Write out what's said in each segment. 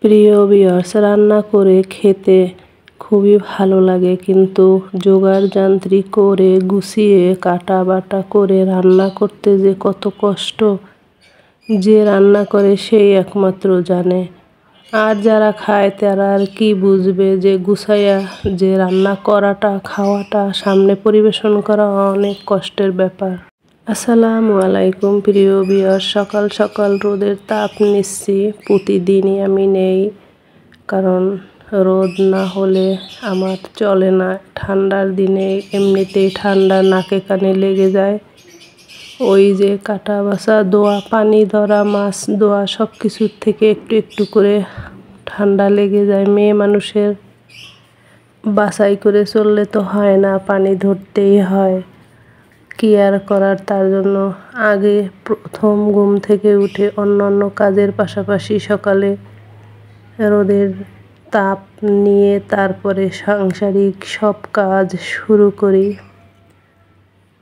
প্রিয় ভিউয়ার্স, রান্না করে খেতে খুবই ভালো লাগে, কিন্তু জোগাড় যন্ত্রী করে গুছিয়ে কাটা বাটা করে রান্না করতে যে কত কষ্ট, যে রান্না করে সেই একমাত্র জানে। আর যারা খায় তারা আর কি বুঝবে যে গুছাইয়া যে রান্না করাটা, খাওয়াটা, সামনে পরিবেশন করা অনেক কষ্টের ব্যাপার। আসসালামু আলাইকুম প্রিয় ভিউয়ার্স, সকাল সকাল রোদের তাপ নিচ্ছি। প্রতিদিনই আমি নেই, কারণ রোদ না হলে আমার চলে না। ঠান্ডার দিনে এমনিতেই ঠান্ডা নাকে কানে লেগে যায়। ওই যে কাটা বাছা ধোয়া, পানি ধরা, মাছ ধোয়া, সব কিছুর থেকে একটু একটু করে ঠান্ডা লেগে যায়। মেয়ে মানুষের বাছাই করে চললে তো হয় না, পানি ধরতেই হয়। কি আর করার, তার জন্য আগে প্রথম ঘুম থেকে উঠে অন্যান্য কাজের পাশাপাশি সকালে রোদের তাপ নিয়ে তারপরে সাংসারিক সব কাজ শুরু করি।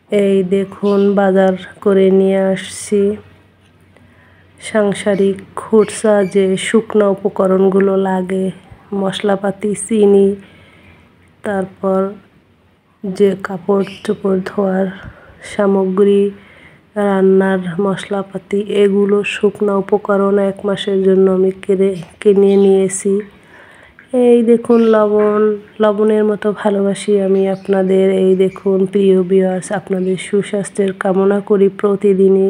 এই দেখুন, বাজার করে নিয়ে আসছি সাংসারিক খুরসা যে শুকনো উপকরণগুলো লাগে, মশলাপাতি, চিনি, তারপর যে কাপড় চোপড় ধোয়ার সামগ্রী, রান্নার মশলাপাতি, এগুলো শুকনো উপকরণ 1 মাসের জন্য আমি কিনে নিয়েছি। এই দেখুন, লবণের মতো ভালোবাসি আমি আপনাদের। এই দেখুন প্রিয় ভিউয়ার্স, আপনাদের সুস্বাস্থ্যের কামনা করি প্রতিদিনই।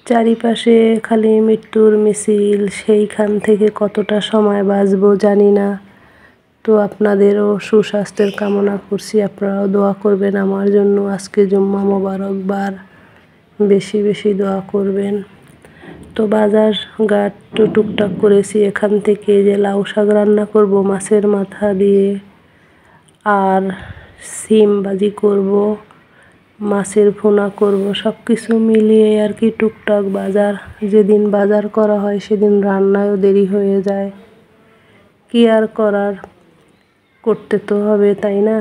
চারিপাশে খালি মৃত্যুর মিছিল, সেইখান থেকে কতটা সময় বাঁচবো জানি না। তো আপনাদেরও সুস্বাস্থ্যের কামনা করছি, আপনারাও দোয়া করবেন আমার জন্য। আজকে জুম্মা মোবারকবার, বেশি বেশি দোয়া করবেন। তো বাজার ঘাট তো টুকটাক করেছি। এখান থেকে যে লাউ শাক রান্না করব মাছের মাথা দিয়ে, আর সিম ভাজি করব, মাছের ভুনা করব, সব কিছু মিলিয়ে আর কি টুকটাক বাজার। যেদিন বাজার করা হয় সেদিন রান্নায়ও দেরি হয়ে যায়। কি আর করার, করতে তো হবে, তাই না?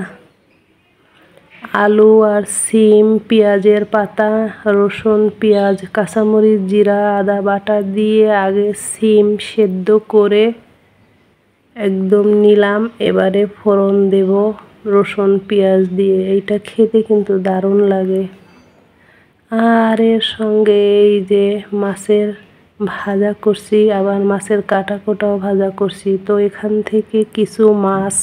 আলু আর সিম, পেঁয়াজের পাতা, রসুন, পেঁয়াজ, কাঁচামরিচ, জিরা, আদা বাটা দিয়ে আগে সিম সেদ্ধ করে একদম নিলাম। এবারে ফোড়ন দেব রসুন পেঁয়াজ দিয়ে। এইটা খেতে কিন্তু দারুণ লাগে। আর এর সঙ্গে এই যে মাছের ভাজা করছি, আবার মাছের কাটাকোটাও ভাজা করছি। তো এখান থেকে কিছু মাছ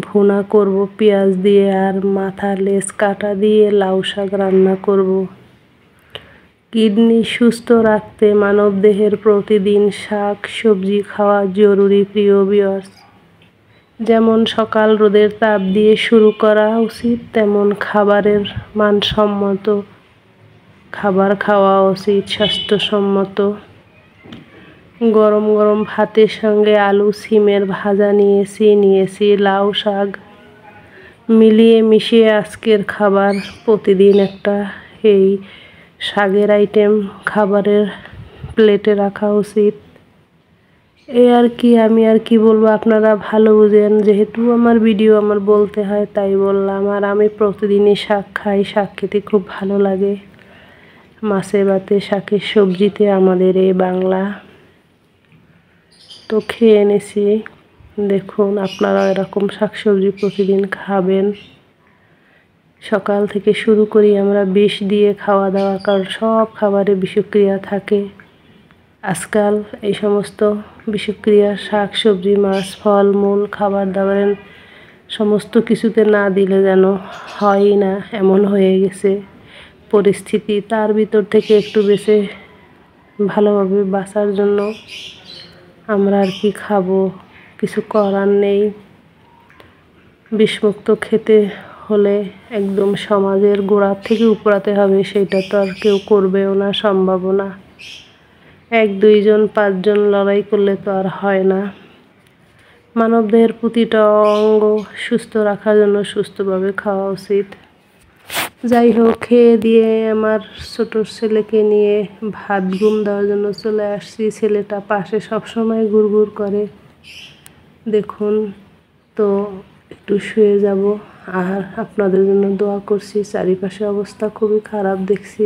ভুনা করব পেঁয়াজ দিয়ে, আর মাথা লেজ কাটা দিয়ে লাউ শাক রান্না করব। কিডনি সুস্থ রাখতে মানবদেহের প্রতিদিন শাক সবজি খাওয়া জরুরি প্রিয় ভিউয়ার্স। যেমন সকাল রোদের তাপ দিয়ে শুরু করা উচিত, তেমন খাবারের মানসম্মত খাবার খাওয়া উচিত, স্বাস্থ্যসম্মত। গরম গরম ভাতের সঙ্গে আলু সিমের ভাজা নিয়েছি লাউ শাক, মিলিয়ে মিশিয়ে আজকের খাবার। প্রতিদিন একটা এই শাকের আইটেম খাবারের প্লেটে রাখা উচিত। আর কি, আমি আর কি বলবো, আপনারা ভালো বুঝেন। যেহেতু আমার ভিডিও আমার বলতে হয় তাই বললাম। আর আমি প্রতিদিনই শাক খাই, শাক খেতে খুব ভালো লাগে। মাছে ভাতে শাকের সবজিতে আমাদের এই বাংলা। তো খেয়ে এনেছি। দেখুন, আপনারা এরকম শাকসবজি প্রতিদিন খাবেন। সকাল থেকে শুরু করি আমরা বিষ দিয়ে খাওয়া দাওয়া, কারণ সব খাবারে বিষক্রিয়া থাকে। আজকাল এই সমস্ত বিষক্রিয়া শাক সবজি, মাছ, ফল মূল, খাবার দাবারের সমস্ত কিছুতে না দিলে যেন হয়ই না, এমন হয়ে গেছে পরিস্থিতি। তার ভিতর থেকে একটু বেঁচে ভালোভাবে বাঁচার জন্য আমরা আর কি খাবো, কিছু করার নেই। বিষমুক্ত খেতে হলে একদম সমাজের গোড়া থেকে উপড়াতে হবে, সেটা তো আর কেউ করবেও না, সম্ভব না। 1 2 জন 5 জন লড়াই করলে তো আর হয় না। মানবদেহের প্রতিটা অঙ্গ সুস্থ রাখার জন্য সুস্থভাবে খাওয়া উচিত। যাই হোক, খেয়ে দিয়ে আমার ছোট ছেলেকে নিয়ে ভাত ঘুম দেওয়ার জন্য চলে আসছি। ছেলেটা পাশে সবসময় গুড়গুড় করে, দেখুন। তো একটু শুয়ে যাব, আর আপনাদের জন্য দোয়া করছি। চারিপাশে অবস্থা খুবই খারাপ দেখছি।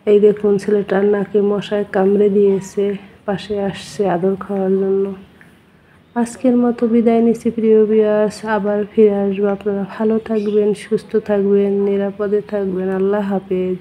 এই দেখুন, ছেলেটার নাকে মশায় কামড়ে দিয়েছে। পাশে আসছে আদর খাওয়ার জন্য। আজকের মতো বিদায় নিচ্ছি প্রিয় ভিউয়ার্স, আবার ফিরে আসবো। আপনারা ভালো থাকবেন, সুস্থ থাকবেন, নিরাপদে থাকবেন। আল্লাহ হাফেজ।